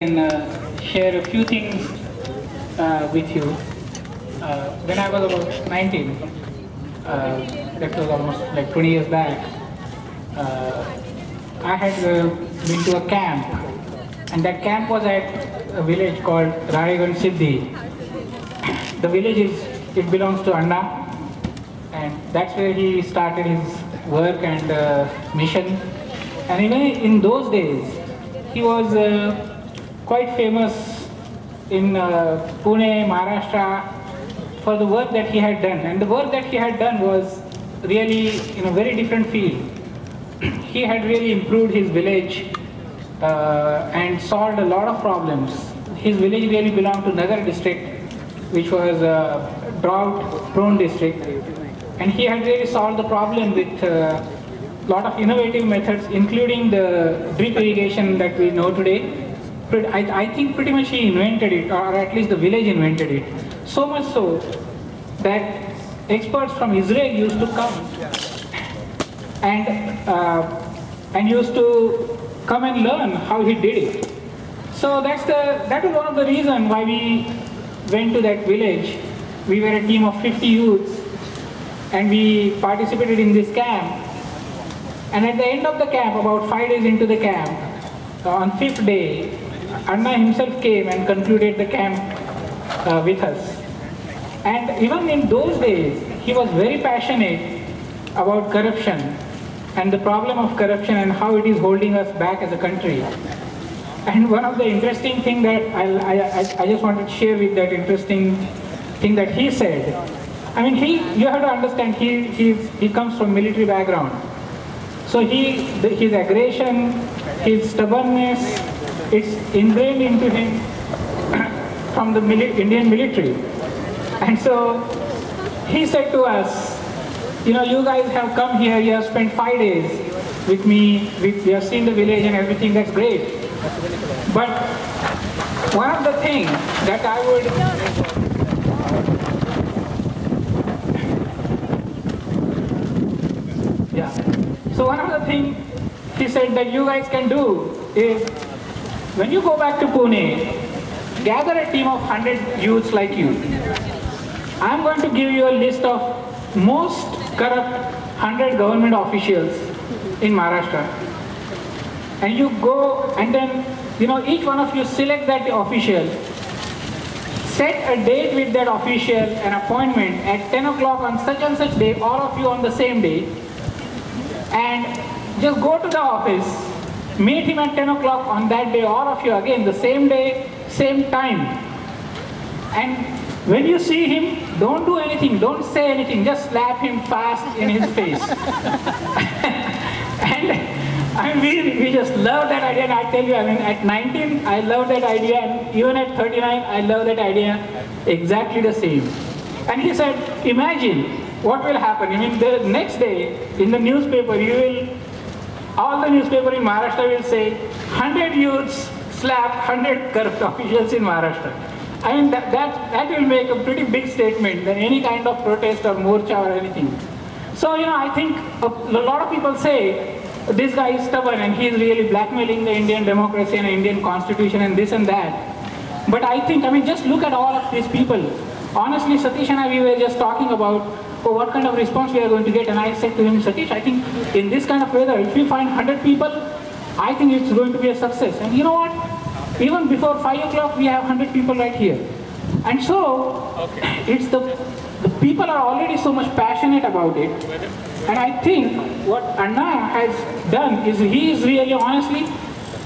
can share a few things with you. When I was about 19, that was almost like 20 years back, I had been to a camp, and that camp was at a village called Raiganj Siddhi. The village it belongs to Anna, and that's where he started his work and mission. And even in those days, he was quite famous in Pune, Maharashtra, for the work that he had done. And the work that he had done was really in a very different field. He had really improved his village and solved a lot of problems. His village really belonged to Nagar district, which was a drought-prone district. And he had really solved the problem with a lot of innovative methods, including the drip irrigation that we know today. I think pretty much he invented it, or at least the village invented it. So much so that experts from Israel used to come and used to come and learn how he did it. So that was one of the reasons why we went to that village. We were a team of 50 youths, and we participated in this camp. And at the end of the camp, about 5 days into the camp, on 5th day, Anna himself came and concluded the camp with us. And even in those days, he was very passionate about corruption and the problem of corruption and how it is holding us back as a country. And one of the interesting things that I just wanted to share with that interesting thing that he said. I mean, you have to understand, he comes from military background. So his aggression, his stubbornness, it's ingrained into him from the Indian military. And so he said to us, you know, you guys have come here, you have spent 5 days with me, we have seen the village and everything, that's great. But one of the things that I would So one of the things he said that you guys can do is, when you go back to Pune, gather a team of 100 youths like you. I'm going to give you a list of most corrupt 100 government officials in Maharashtra. And you go and then, you know, each one of you select that official, set a date with that official, an appointment at 10 o'clock on such and such day, all of you on the same day, and just go to the office, meet him at 10 o'clock on that day, all of you again, the same day, same time. And when you see him, don't do anything, don't say anything, just slap him fast in his face. And I mean, we just love that idea, and I tell you, I mean, at 19, I love that idea, and even at 39, I love that idea exactly the same. And he said, imagine what will happen. I mean, the next day, in the newspaper, all the newspaper in Maharashtra will say, 100 youths slapped 100 corrupt officials in Maharashtra. I mean, that will make a pretty big statement than any kind of protest or morcha or anything. So, you know, I think a lot of people say, this guy is stubborn and he is really blackmailing the Indian democracy and Indian constitution and this and that. But I think, I mean, just look at all of these people. Honestly, Satish and I, we were just talking about what kind of response we are going to get, and I said to him, Satish, I think in this kind of weather, if we find 100 people, I think it's going to be a success. And you know what? Even before 5 o'clock, we have 100 people right here. And so, it's the people are already so much passionate about it. And I think what Anna has done is he is really, honestly,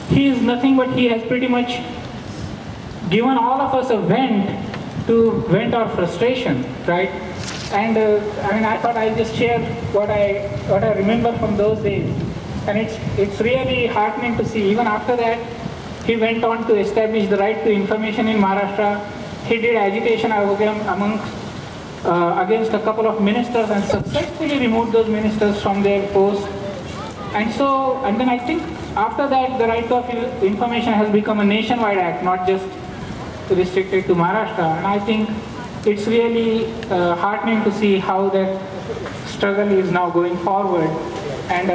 he is nothing but he has pretty much given all of us a vent our frustration, right? And I mean, I thought I'll just share what I remember from those days. And it's really heartening to see. Even after that, he went on to establish the right to information in Maharashtra. He did agitation against a couple of ministers and successfully removed those ministers from their posts. And then I think after that, the right to information has become a nationwide act, not just restricted to Maharashtra. And I think it's really heartening to see how that struggle is now going forward. And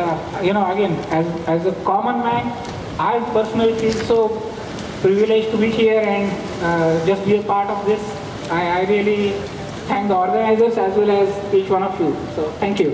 you know, again, as a common man, I personally feel so privileged to be here and just be a part of this. I really thank the organizers as well as each one of you. So thank you.